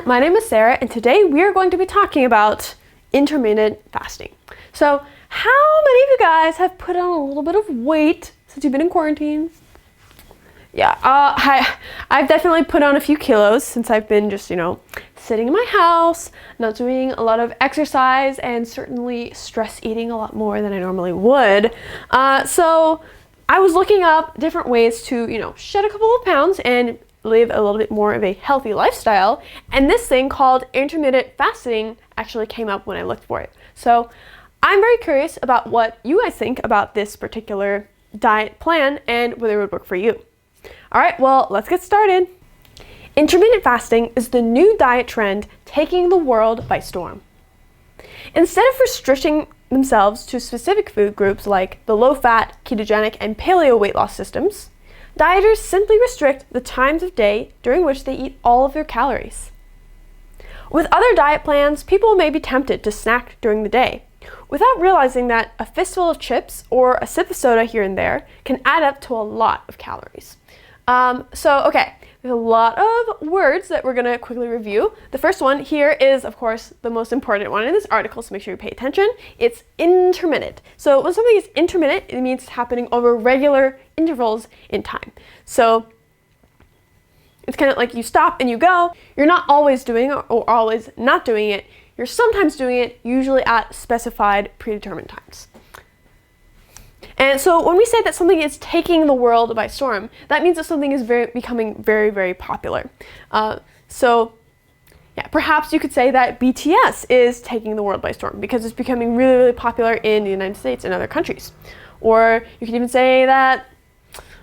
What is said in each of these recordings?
my name is Sarah, and today we are going to be talking about intermittent fasting. So, how many of you guys have put on a little bit of weight since you've been in quarantine? Yeah, I've definitely put on a few kilos since I've been just, sitting in my house, not doing a lot of exercise, and certainly stress eating a lot more than I normally would. So I was looking up different ways to, shed a couple of pounds and live a little bit more of a healthy lifestyle. And this thing called intermittent fasting actually came up when I looked for it. So I'm very curious about what you guys think about this particular diet plan and whether it would work for you. All right, well, let's get started. Intermittent fasting is the new diet trend taking the world by storm. Instead of restricting themselves to specific food groups like the low-fat, ketogenic, and paleo weight loss systems, dieters simply restrict the times of day during which they eat all of their calories. With other diet plans, people may be tempted to snack during the day, without realizing that a fistful of chips or a sip of soda here and there can add up to a lot of calories. There's a lot of words that we're going to quickly review. The first one here is, of course, the most important one in this article, so make sure you pay attention. It's intermittent. So when something is intermittent, it means it's happening over regular intervals in time. So it's kind of like you stop and you go. You're not always doing it or always not doing it. You're sometimes doing it, usually at specified predetermined times. And so when we say that something is taking the world by storm, that means that something is becoming very, very popular. Perhaps you could say that BTS is taking the world by storm because it's becoming really, really popular in the United States and other countries. Or you could even say that,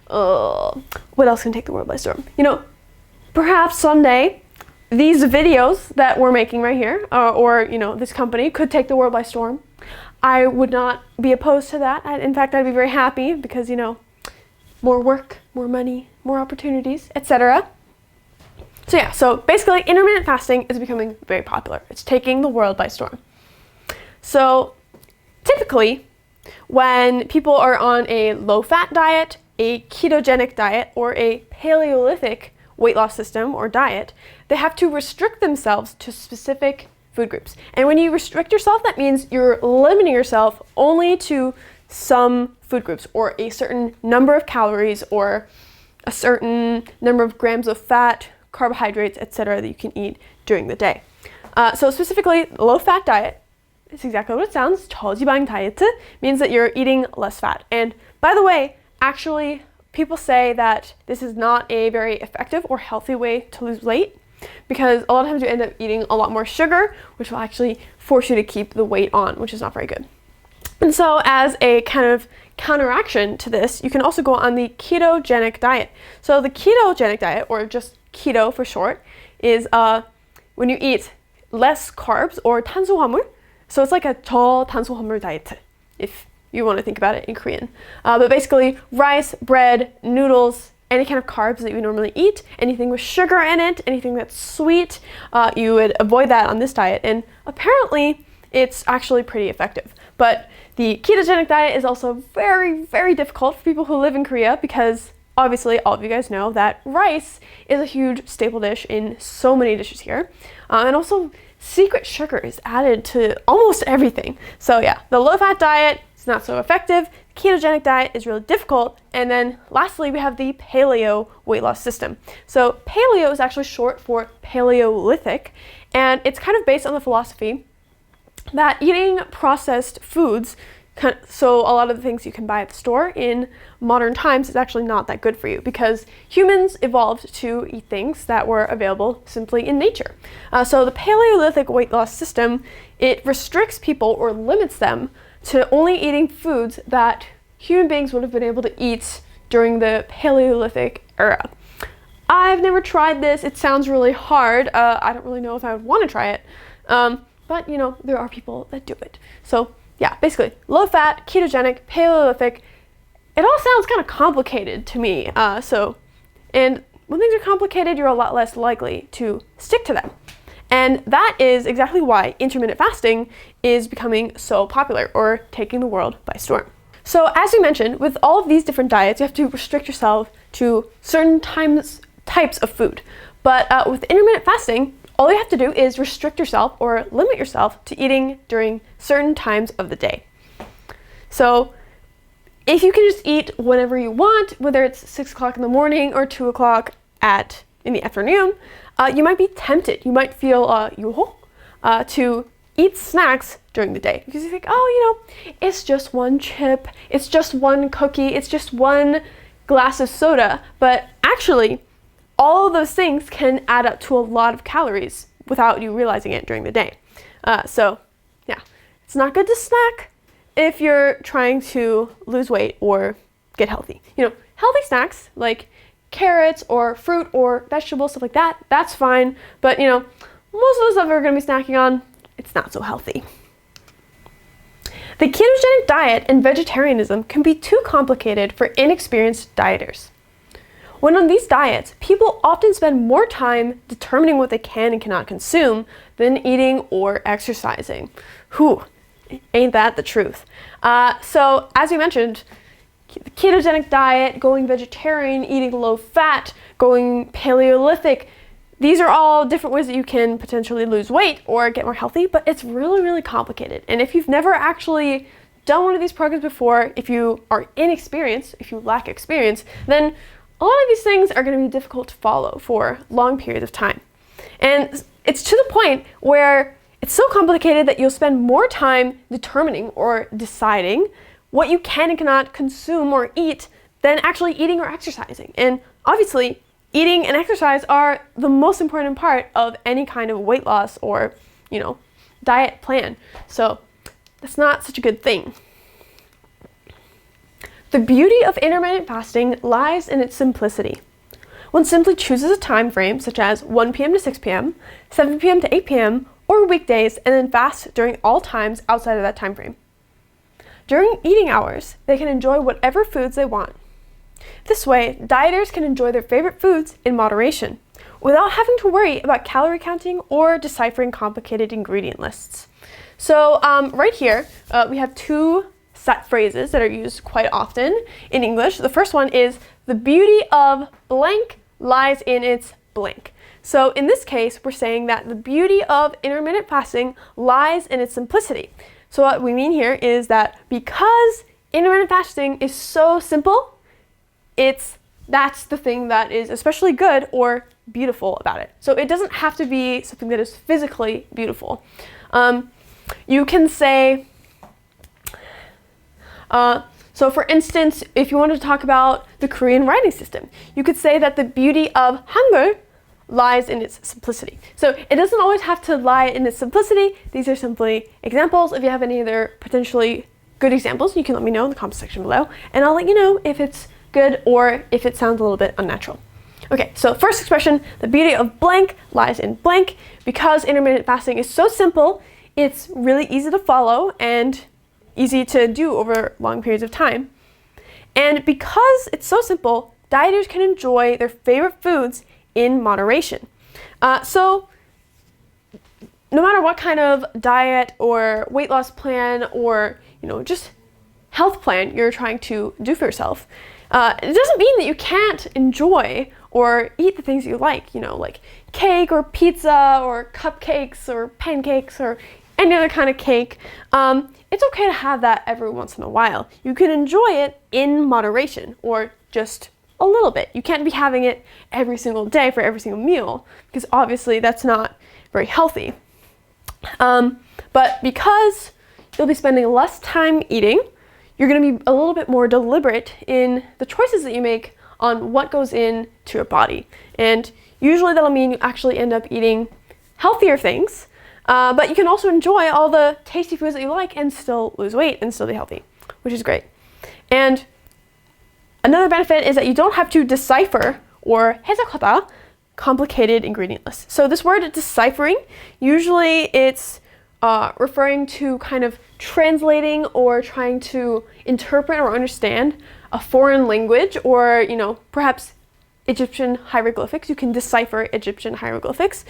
what else can take the world by storm? Perhaps someday these videos that we're making right here, or this company could take the world by storm. I would not be opposed to that. In fact, I'd be very happy because, more work, more money, more opportunities, etc. So basically, intermittent fasting is becoming very popular. It's taking the world by storm. So typically, when people are on a low-fat diet, a ketogenic diet, or a Paleolithic weight loss system or diet, they have to restrict themselves to specific food groups. And when you restrict yourself, that means you're limiting yourself only to some food groups or a certain number of calories or a certain number of grams of fat, carbohydrates, etc. that you can eat during the day. So specifically, low-fat diet is exactly what it sounds. 저지방 다이어트 means that you're eating less fat. And by the way, actually, people say that this is not a very effective or healthy way to lose weight, because a lot of times you end up eating a lot more sugar, which will actually force you to keep the weight on, which is not very good. And so as a kind of counteraction to this, you can also go on the ketogenic diet. So the ketogenic diet, or just keto for short, is when you eat less carbs or 탄수화물. So it's like a 저탄수화물 diet, if you want to think about it in Korean. But basically, rice, bread, noodles, any kind of carbs that you normally eat, anything with sugar in it, anything that's sweet, you would avoid that on this diet. And apparently, it's actually pretty effective. But the ketogenic diet is also very, very difficult for people who live in Korea because obviously all of you guys know that rice is a huge staple dish in so many dishes here. And also, secret sugar is added to almost everything. So yeah, the low-fat diet is not so effective. Ketogenic diet is really difficult. And then lastly, we have the paleo weight loss system. So paleo is actually short for Paleolithic, and it's kind of based on the philosophy that eating processed foods, so a lot of the things you can buy at the store in modern times, is actually not that good for you because humans evolved to eat things that were available simply in nature. So the Paleolithic weight loss system, it restricts people or limits them to only eating foods that human beings would have been able to eat during the Paleolithic era. I've never tried this. It sounds really hard. I don't really know if I would want to try it. But, there are people that do it. So, yeah, basically, low-fat, ketogenic, Paleolithic. It all sounds kind of complicated to me. And when things are complicated, you're a lot less likely to stick to them. And that is exactly why intermittent fasting is becoming so popular, or taking the world by storm. So as we mentioned, with all of these different diets, you have to restrict yourself to certain types of food. But with intermittent fasting, all you have to do is restrict yourself or limit yourself to eating during certain times of the day. So if you can just eat whenever you want, whether it's 6 o'clock in the morning or 2 o'clock in the afternoon, you might be tempted. You might feel to eat snacks during the day because you think, oh, it's just one chip, it's just one cookie, it's just one glass of soda. But actually, all of those things can add up to a lot of calories without you realizing it during the day. So yeah, it's not good to snack if you're trying to lose weight or get healthy. Healthy snacks like carrots or fruit or vegetables, stuff like that, that's fine. But most of the stuff we're going to be snacking on, it's not so healthy. The ketogenic diet and vegetarianism can be too complicated for inexperienced dieters. When on these diets, people often spend more time determining what they can and cannot consume than eating or exercising. Whew, ain't that the truth? So as we mentioned, the ketogenic diet, going vegetarian, eating low fat, going Paleolithic, these are all different ways that you can potentially lose weight or get more healthy, but it's really, really complicated. And if you've never actually done one of these programs before, if you are inexperienced, if you lack experience, then a lot of these things are going to be difficult to follow for long periods of time. And it's to the point where it's so complicated that you'll spend more time determining or deciding what you can and cannot consume or eat than actually eating or exercising. And obviously, eating and exercise are the most important part of any kind of weight loss or, diet plan. So that's not such a good thing. The beauty of intermittent fasting lies in its simplicity. One simply chooses a time frame such as 1 p.m. to 6 p.m., 7 p.m. to 8 p.m., or weekdays, and then fast during all times outside of that time frame. During eating hours, they can enjoy whatever foods they want. This way, dieters can enjoy their favorite foods in moderation, without having to worry about calorie counting or deciphering complicated ingredient lists. So right here, we have two set phrases that are used quite often in English. The first one is, the beauty of blank lies in its blank. So in this case, we're saying that the beauty of intermittent fasting lies in its simplicity. So what we mean here is that because intermittent fasting is so simple, that's the thing that is especially good or beautiful about it. So it doesn't have to be something that is physically beautiful. You can say, so for instance, if you wanted to talk about the Korean writing system, you could say that the beauty of Hangul lies in its simplicity. So it doesn't always have to lie in its simplicity. These are simply examples. If you have any other potentially good examples, you can let me know in the comment section below, and I'll let you know if it's good or if it sounds a little bit unnatural. Okay, so first expression, the beauty of blank lies in blank. Because intermittent fasting is so simple, it's really easy to follow and easy to do over long periods of time. And because it's so simple, dieters can enjoy their favorite foods in moderation. So no matter what kind of diet or weight loss plan or just health plan you're trying to do for yourself, it doesn't mean that you can't enjoy or eat the things you like, like cake or pizza or cupcakes or pancakes or any other kind of cake. It's okay to have that every once in a while. You can enjoy it in moderation or just a little bit. You can't be having it every single day for every single meal because obviously that's not very healthy. But because you'll be spending less time eating, you're going to be a little bit more deliberate in the choices that you make on what goes into your body. And usually that'll mean you actually end up eating healthier things, but you can also enjoy all the tasty foods that you like and still lose weight and still be healthy, which is great. And another benefit is that you don't have to decipher or 해석하다 complicated ingredient lists. So this word deciphering, usually it's referring to kind of translating or trying to interpret or understand a foreign language or, perhaps Egyptian hieroglyphics. You can decipher Egyptian hieroglyphics.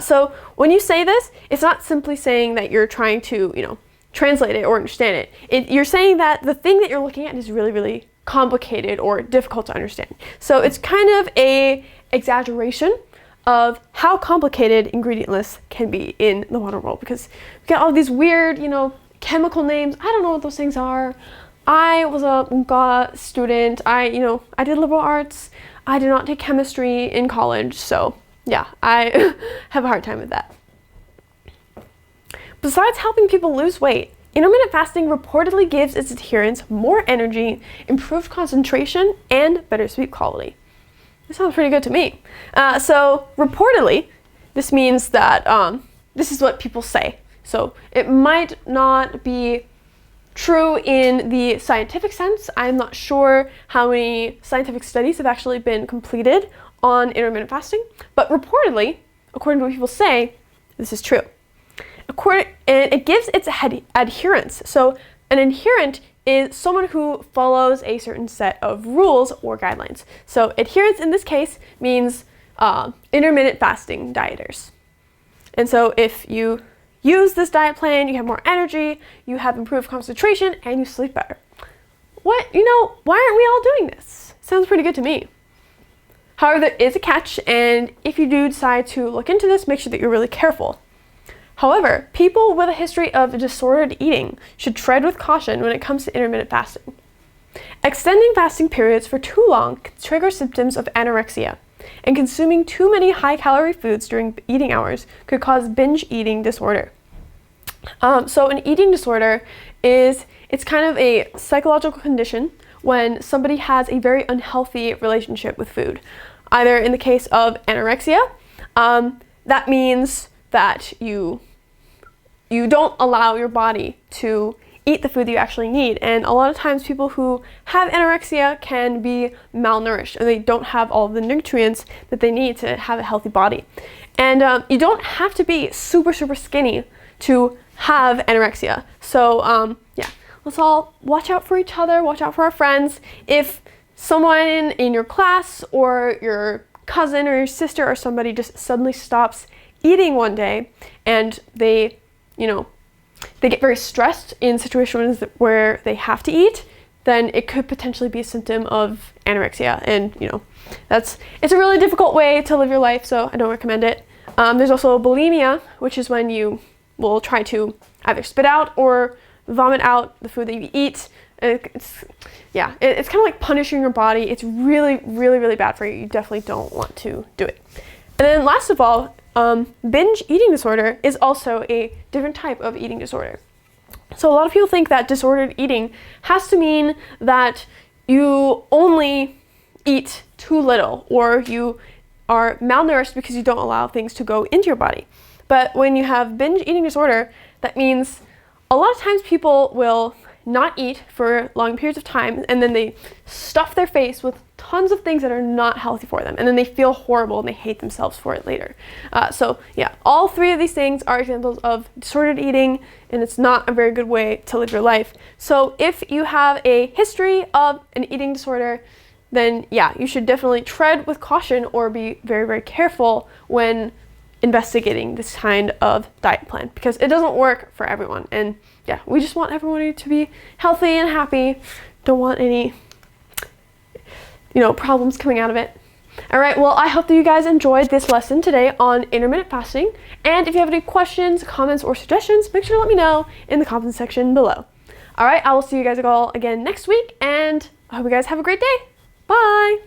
So when you say this, it's not simply saying that you're trying to, translate it or understand it. You're saying that the thing that you're looking at is really, really complicated or difficult to understand. So it's kind of a exaggeration of how complicated ingredient lists can be in the modern world, because we get all these weird, chemical names. I don't know what those things are. I was a Unga student. I did liberal arts. I did not take chemistry in college, so yeah, I have a hard time with that. Besides helping people lose weight, intermittent fasting reportedly gives its adherents more energy, improved concentration, and better sleep quality. That sounds pretty good to me. So reportedly, this means that this is what people say. So it might not be true in the scientific sense. I'm not sure how many scientific studies have actually been completed on intermittent fasting, but reportedly, according to what people say, this is true. And it gives its adherents. So an adherent is someone who follows a certain set of rules or guidelines. So adherence in this case means intermittent fasting dieters. And so if you use this diet plan, you have more energy, you have improved concentration, and you sleep better. Why aren't we all doing this? Sounds pretty good to me. However, there is a catch, and if you do decide to look into this, make sure that you're really careful. However, people with a history of disordered eating should tread with caution when it comes to intermittent fasting. Extending fasting periods for too long can trigger symptoms of anorexia, and consuming too many high-calorie foods during eating hours could cause binge eating disorder. So an eating disorder it's kind of a psychological condition when somebody has a very unhealthy relationship with food. Either in the case of anorexia, that means that you don't allow your body to eat the food that you actually need. And a lot of times people who have anorexia can be malnourished, and they don't have all of the nutrients that they need to have a healthy body. And you don't have to be super, super skinny to have anorexia. So yeah, let's all watch out for each other, watch out for our friends. If someone in your class or your cousin or your sister or somebody just suddenly stops eating one day and they get very stressed in situations where they have to eat, then it could potentially be a symptom of anorexia. And it's a really difficult way to live your life, so I don't recommend it. There's also bulimia, which is when you will try to either spit out or vomit out the food that you eat. It's kind of like punishing your body. It's really, really, really bad for you. You definitely don't want to do it. And then last of all, binge eating disorder is also a different type of eating disorder. So a lot of people think that disordered eating has to mean that you only eat too little, or you are malnourished because you don't allow things to go into your body. But when you have binge eating disorder, that means a lot of times people will not eat for long periods of time, and then they stuff their face with tons of things that are not healthy for them, and then they feel horrible and they hate themselves for it later. So yeah, all three of these things are examples of disordered eating, and it's not a very good way to live your life. So if you have a history of an eating disorder, then yeah, you should definitely tread with caution or be very, very careful when investigating this kind of diet plan, because it doesn't work for everyone. And yeah, we just want everyone to be healthy and happy. Don't want any problems coming out of it. All right, well, I hope that you guys enjoyed this lesson today on intermittent fasting. And if you have any questions, comments, or suggestions, make sure to let me know in the comments section below. All right, I will see you guys all again next week, and I hope you guys have a great day. Bye.